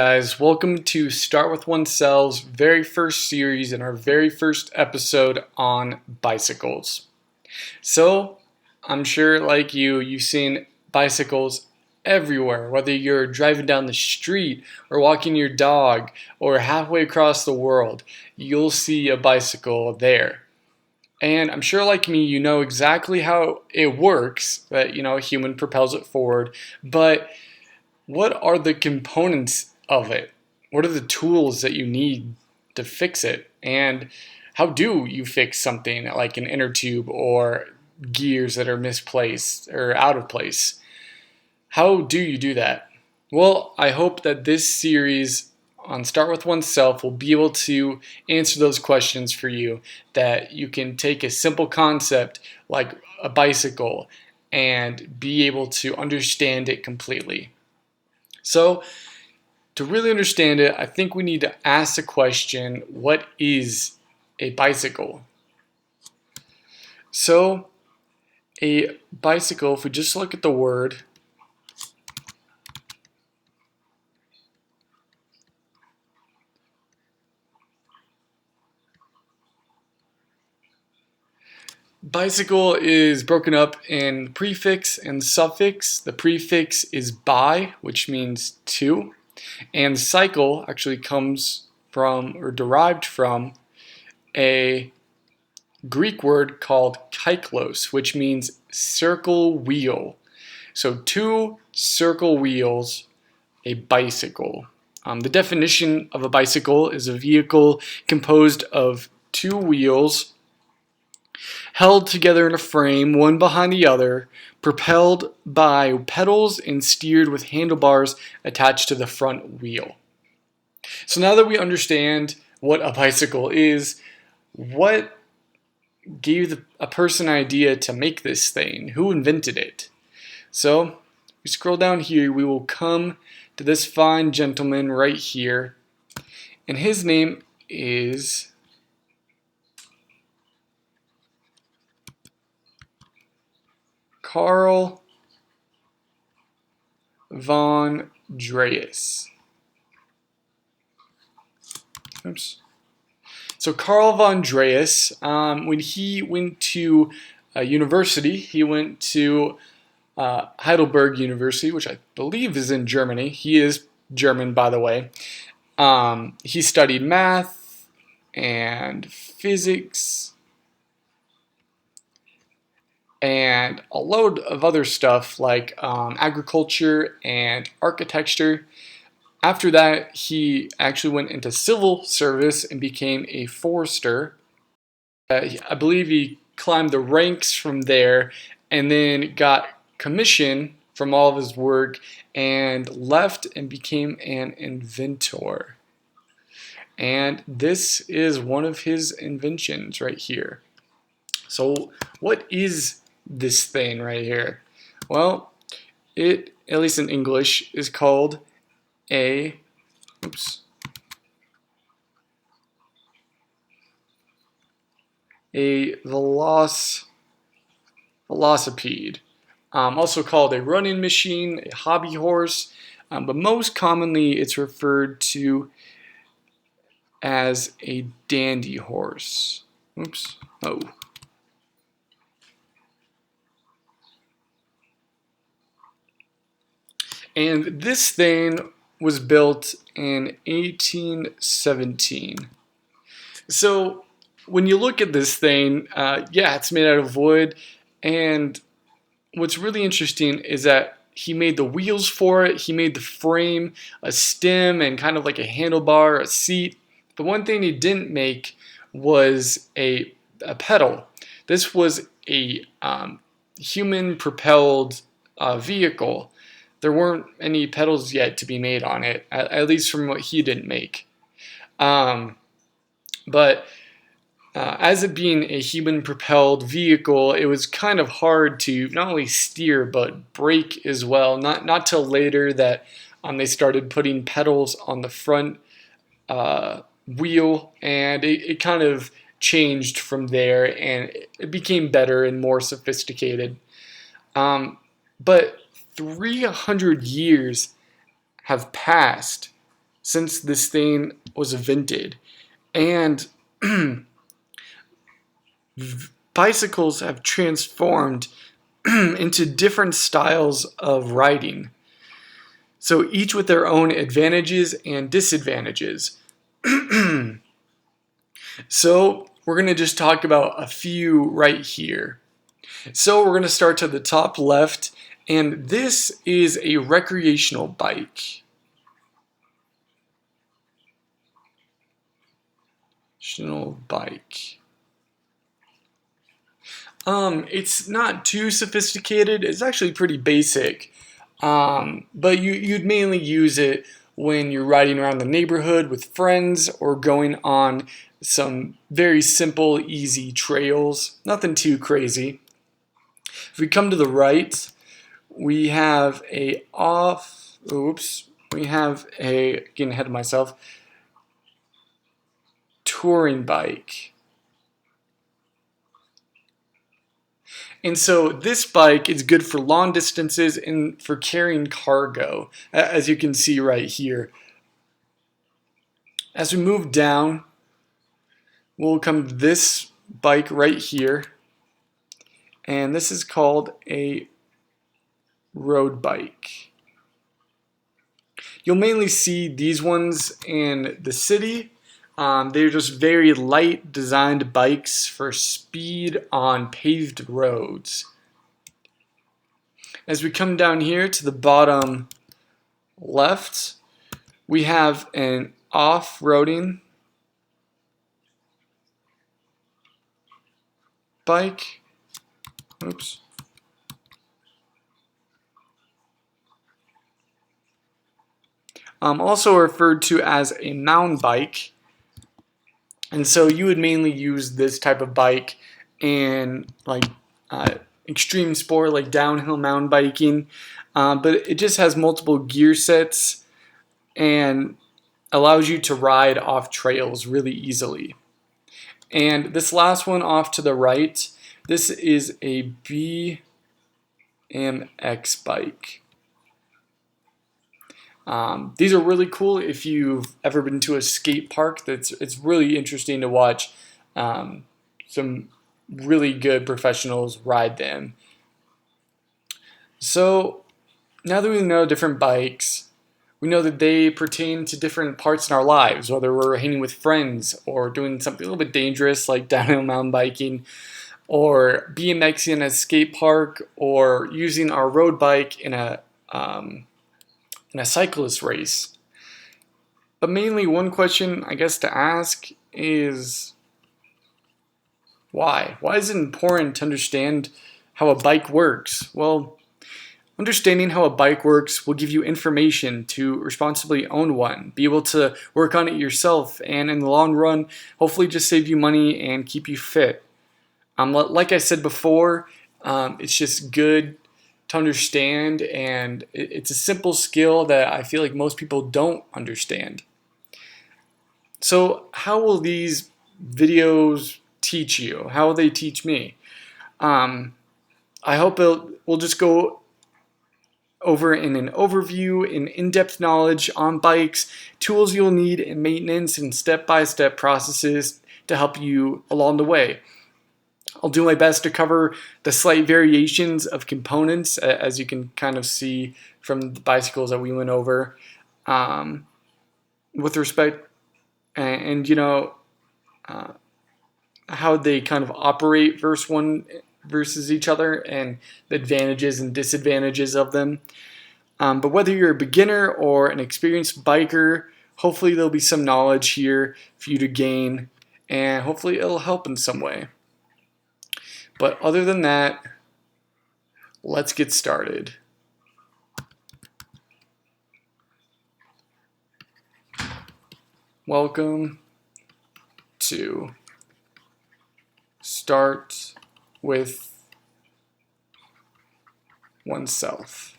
Guys, welcome to Start With Oneself's very first series and our very first episode on bicycles. So, I'm sure like you've seen bicycles everywhere, whether you're driving down the street or walking your dog or halfway across the world, you'll see a bicycle there. And I'm sure like me, you know exactly how it works, that a human propels it forward, but what are the components of it? What are the tools that you need to fix it? And how do you fix something like an inner tube or gears that are misplaced or out of place? How do you do that? Well, I hope that this series on Start With Oneself will be able to answer those questions for you, that you can take a simple concept like a bicycle and be able to understand it completely. So, to really understand it, I think we need to ask the question, what is a bicycle? So, a bicycle, if we just look at the word, bicycle is broken up in prefix and suffix. The prefix is bi, which means two, and cycle actually comes from or derived from a Greek word called kyklos, which means circle wheel. So two circle wheels, a bicycle. The definition of a bicycle is a vehicle composed of two wheels held together in a frame, one behind the other, propelled by pedals and steered with handlebars attached to the front wheel. So now that we understand what a bicycle is, what gave a person an idea to make this thing? Who invented it? So, we scroll down here, we will come to this fine gentleman right here, and his name is Carl von Drees. Oops. So Carl von Drees, when he went to university, he went to Heidelberg University, which I believe is in Germany. He is German, by the way. He studied math and physics and a load of other stuff like agriculture and architecture. After that, he actually went into civil service and became a forester. I believe he climbed the ranks from there and then got commission from all of his work and left and became an inventor. And this is one of his inventions right here. So what is this thing right here? Well, it, at least in English, is called a velocipede, also called a running machine, a hobby horse, but most commonly it's referred to as a dandy horse. Oops. Oh. And this thing was built in 1817. So when you look at this thing, yeah, it's made out of wood, and what's really interesting is that he made the wheels for it, he made the frame, a stem, and kind of like a handlebar, a seat. The one thing he didn't make was a pedal. This was a human-propelled vehicle. There weren't any pedals yet to be made on it, at least from what he didn't make. But as it being a human-propelled vehicle, it was kind of hard to not only steer but brake as well. Not till later that they started putting pedals on the front wheel, and it kind of changed from there, and it became better and more sophisticated. But 300 years have passed since this thing was invented. And bicycles have transformed into different styles of riding. So each with their own advantages and disadvantages. So we're going to just talk about a few right here. So we're going to start to the top left, and this is a recreational bike. Recreational bike. It's not too sophisticated. It's actually pretty basic. But you'd mainly use it when you're riding around the neighborhood with friends or going on some very simple, easy trails. Nothing too crazy. If we come to the right, we have getting ahead of myself, touring bike. And so this bike is good for long distances and for carrying cargo, as you can see right here. As we move down, we'll come to this bike right here, and this is called a road bike. You'll mainly see these ones in the city. They're just very light designed bikes for speed on paved roads. As we come down here to the bottom left, we have an off-roading bike. Oops. Also referred to as a mountain bike. And so you would mainly use this type of bike in extreme sport like downhill mountain biking, but it just has multiple gear sets and allows you to ride off trails really easily. And this last one off to the right, this is a BMX bike. These are really cool if you've ever been to a skate park. It's really interesting to watch some really good professionals ride them. So now that we know different bikes, we know that they pertain to different parts in our lives, whether we're hanging with friends or doing something a little bit dangerous like downhill mountain biking, or BMXing in a skate park, or using our road bike in a cyclist race. But mainly one question I guess to ask is why? Why is it important to understand how a bike works? Well, understanding how a bike works will give you information to responsibly own one, be able to work on it yourself, and in the long run, hopefully just save you money and keep you fit. Like I said before, it's just good to understand, and it's a simple skill that I feel like most people don't understand. So how will these videos teach you? How will they teach me? I hope we'll just go over in an overview, in-depth knowledge on bikes, tools you'll need in maintenance, and step-by-step processes to help you along the way. I'll do my best to cover the slight variations of components, as you can kind of see from the bicycles that we went over, with respect and how they kind of operate versus each other, and the advantages and disadvantages of them. But whether you're a beginner or an experienced biker, hopefully there'll be some knowledge here for you to gain, and hopefully it'll help in some way. But other than that, let's get started. Welcome to Start With Oneself.